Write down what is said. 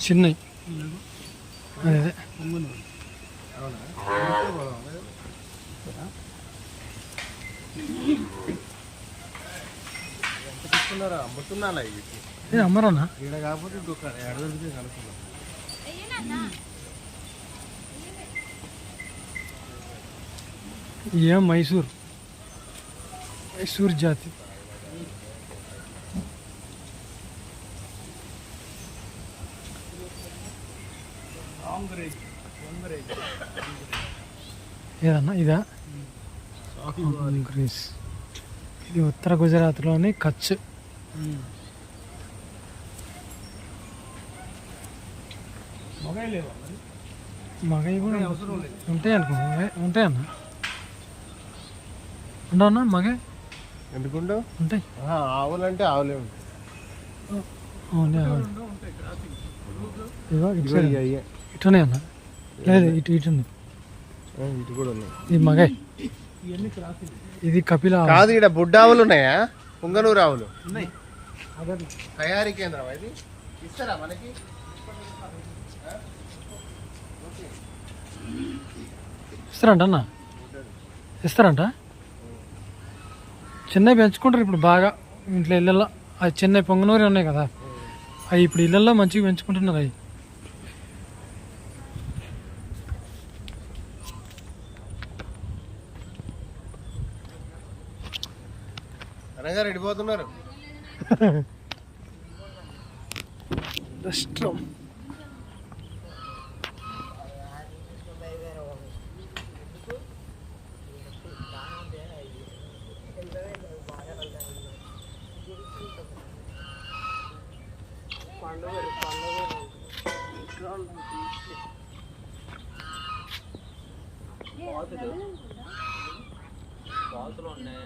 చిన్నవి అదే అమ్మరానా ఏం మైసూర్ జాతి ఏదన్నా ఇదా గ్రీస్ ఇది ఉత్తర గుజరాత్లోని కచ్ మగవి కూడా ఉంటాయి అనుకో ఉంటాయన్న ఉండవన్నా మగే ఎందుకుంటావు ఉంటాయి ఆవులు అంటే ఆవులే ఉంటాయి ఇటునే అన్న లేదు ఇటున్నాయి ఇటు కూడా ఉన్నాయి ఇది మగై ఇది కపిల కాదు ఇక్కడ బుడ్డ ఆవులు ఉన్నాయా పుంగనూరు ఆవులు ఉన్నాయి తయారీ కేంద్రం ఇది ఇస్తారా మనకి ఇస్తారంట అన్న ఇస్తారంట చెన్నై పెంచుకుంటారు ఇప్పుడు బాగా ఇంట్లో ఇళ్ళల్లో అది చెన్నై పొంగనూరు ఉన్నాయి కదా అవి ఇప్పుడు ఇళ్ళల్లో మంచిగా పెంచుకుంటున్నారు అవి అనగా రెడిపోతున్నారు బాతులు ఉన్నాయి